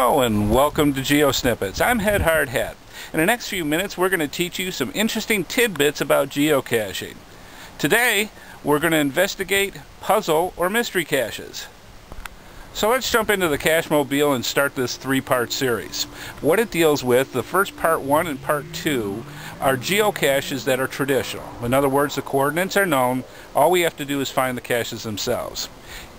Hello and welcome to GeoSnippits. I'm HeadHardHat. In the next few minutes we're going to teach you some interesting tidbits about geocaching. Today we're going to investigate puzzle or mystery caches. So let's jump into the Cache Mobile and start this three-part series. What it deals with, the first part 1 and part 2, are geocaches that are traditional. In other words, the coordinates are known. All we have to do is find the caches themselves.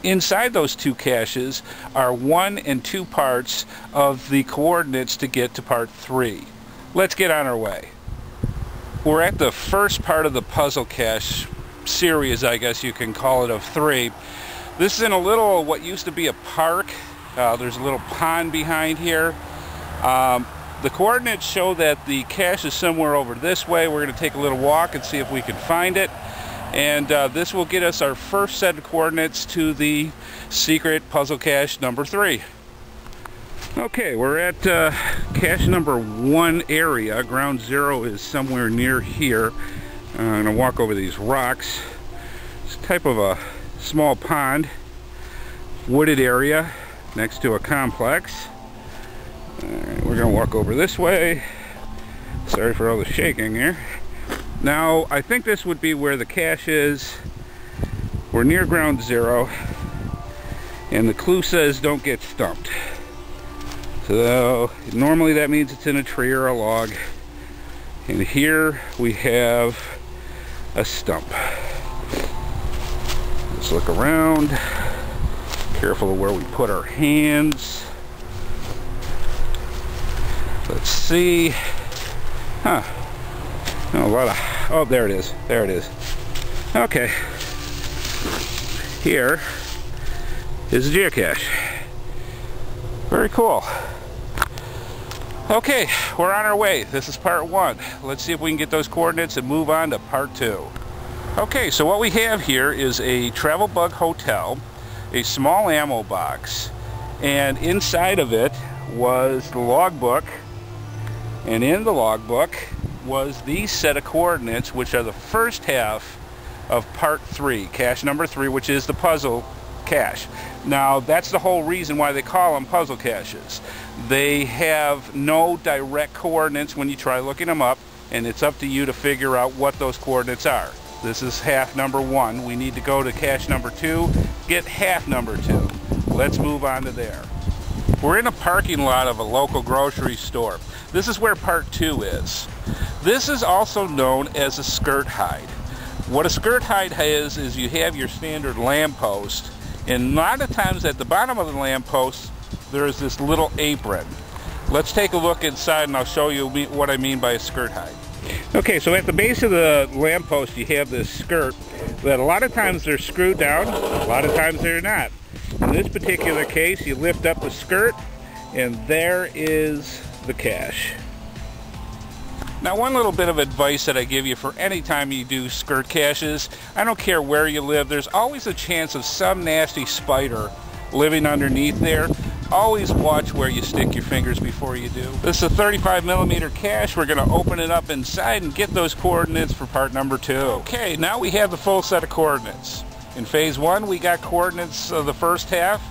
Inside those two caches are 1 and 2 parts of the coordinates to get to part 3. Let's get on our way. We're at the first part of the puzzle cache series, I guess you can call it, of 3. This is in a little, what used to be a park. There's a little pond behind here. The coordinates show that the cache is somewhere over this way. We're going to take a little walk and see if we can find it. And this will get us our first set of coordinates to the secret puzzle cache number 3. Okay, we're at cache number 1 area. Ground 0 is somewhere near here. I'm going to walk over these rocks. It's a type of a small pond, wooded area next to a complex. Alright, we're going to walk over this way. Sorry for all the shaking here. Now, I think this would be where the cache is. We're near ground 0, and the clue says don't get stumped. So, normally that means it's in a tree or a log. And here we have a stump. Let's look around. Careful of where we put our hands. Let's see. Huh. Oh, a lot of, oh, there it is. There it is. Okay. Here is a geocache. Very cool. Okay, we're on our way. This is part 1. Let's see if we can get those coordinates and move on to part 2. Okay, so what we have here is a travel bug hotel, a small ammo box, and inside of it was the logbook, and in the logbook was the set of coordinates, which are the first half of part 3, cache number 3, which is the puzzle cache. Now, that's the whole reason why they call them puzzle caches. They have no direct coordinates when you try looking them up, and it's up to you to figure out what those coordinates are. This is half number 1. We need to go to cache number 2, get half number 2. Let's move on to there. We're in a parking lot of a local grocery store. This is where part 2 is. This is also known as a skirt hide. What a skirt hide is you have your standard lamppost, and a lot of times at the bottom of the lamppost there's this little apron. Let's take a look inside and I'll show you what I mean by a skirt hide. Okay, so at the base of the lamppost you have this skirt that a lot of times they're screwed down, a lot of times they're not. In this particular case, you lift up the skirt and there is the cache. Now, one little bit of advice that I give you for any time you do skirt caches, I don't care where you live, there's always a chance of some nasty spider living underneath there. Always watch where you stick your fingers before you do. This is a 35mm cache. We're going to open it up inside and get those coordinates for part number 2. Okay, now we have the full set of coordinates. In phase 1, we got coordinates of the first half.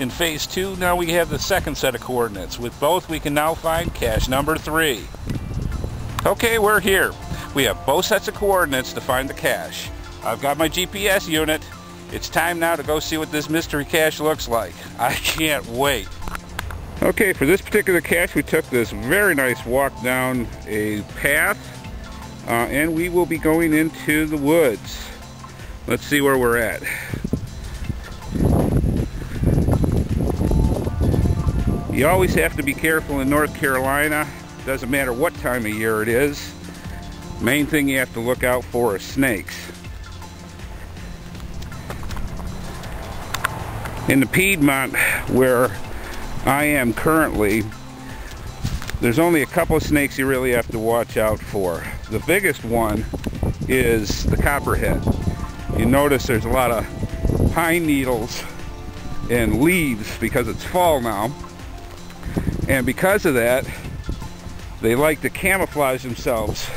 In phase 2, now we have the second set of coordinates. With both, we can now find cache number 3. Okay, we're here. We have both sets of coordinates to find the cache. I've got my GPS unit. It's time now to go see what this mystery cache looks like. I can't wait. Okay, for this particular cache, we took this very nice walk down a path, and we will be going into the woods. Let's see where we're at. You always have to be careful in North Carolina. Doesn't matter what time of year it is. Main thing you have to look out for is snakes. In the Piedmont, where I am currently, there's only a couple of snakes you really have to watch out for. The biggest one is the copperhead. You notice there's a lot of pine needles and leaves because it's fall now. And because of that, they like to camouflage themselves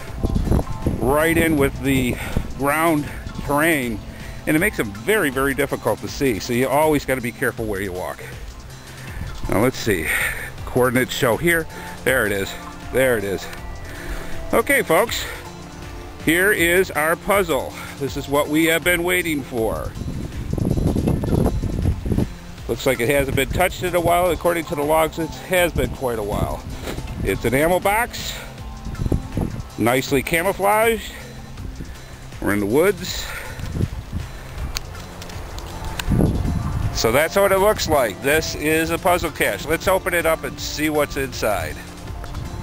right in with the ground terrain, and it makes them very, very difficult to see. So you always got to be careful where you walk. Now let's see. coordinates show here. There it is. There it is. Okay, folks. Here is our puzzle. This is what we have been waiting for. Looks like it hasn't been touched in a while. According to the logs, it has been quite a while. It's an ammo box. Nicely camouflaged. We're in the woods. So that's what it looks like. This is a puzzle cache. Let's open it up and see what's inside.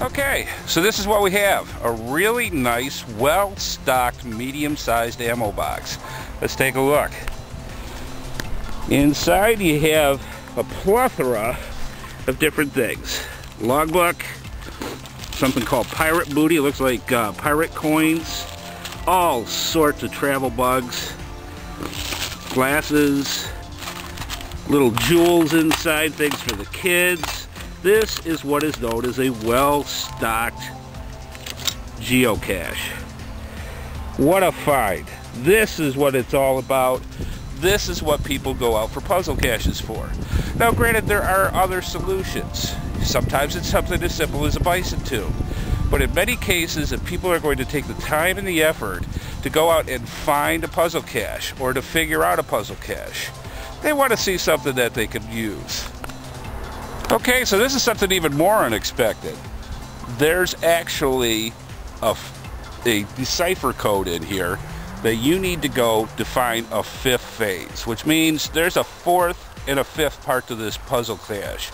Okay, so this is what we have. A really nice, well-stocked, medium-sized ammo box. Let's take a look. Inside you have a plethora of different things. Logbook, something called pirate booty. It looks like pirate coins. All sorts of travel bugs. Glasses. Little jewels inside, things for the kids. This is what is known as a well-stocked geocache. What a find. This is what it's all about. This is what people go out for puzzle caches for. Now granted, there are other solutions. Sometimes it's something as simple as a bison tube. But in many cases, if people are going to take the time and the effort to go out and find a puzzle cache or to figure out a puzzle cache, they want to see something that they can use. Okay, so this is something even more unexpected. There's actually a decipher code in here that you need to go to find a fifth phase, which means there's a fourth and a fifth part to this puzzle cache.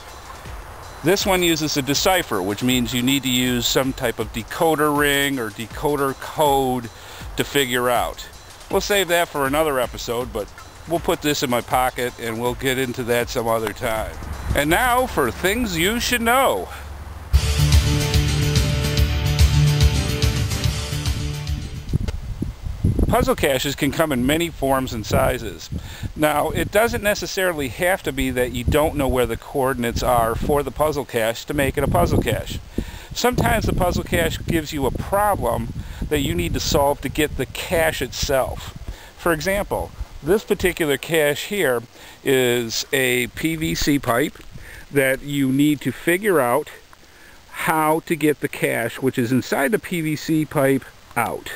This one uses a decipher, which means you need to use some type of decoder ring or decoder code to figure out. We'll save that for another episode, but we'll put this in my pocket and we'll get into that some other time. And now for things you should know. Puzzle caches can come in many forms and sizes. Now, it doesn't necessarily have to be that you don't know where the coordinates are for the puzzle cache to make it a puzzle cache. Sometimes the puzzle cache gives you a problem that you need to solve to get the cache itself. For example, this particular cache here is a PVC pipe that you need to figure out how to get the cache, which is inside the PVC pipe, out.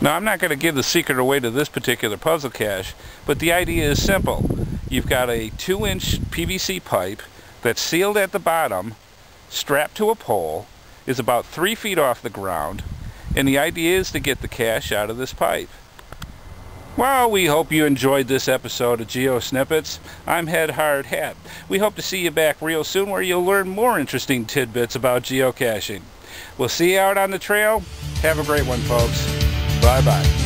Now, I'm not going to give the secret away to this particular puzzle cache, but the idea is simple. You've got a 2-inch PVC pipe that's sealed at the bottom, strapped to a pole, is about 3 feet off the ground, and the idea is to get the cache out of this pipe. Well, we hope you enjoyed this episode of GeoSnippits. I'm HeadHardHat. We hope to see you back real soon where you'll learn more interesting tidbits about geocaching. We'll see you out on the trail. Have a great one, folks. Bye-bye.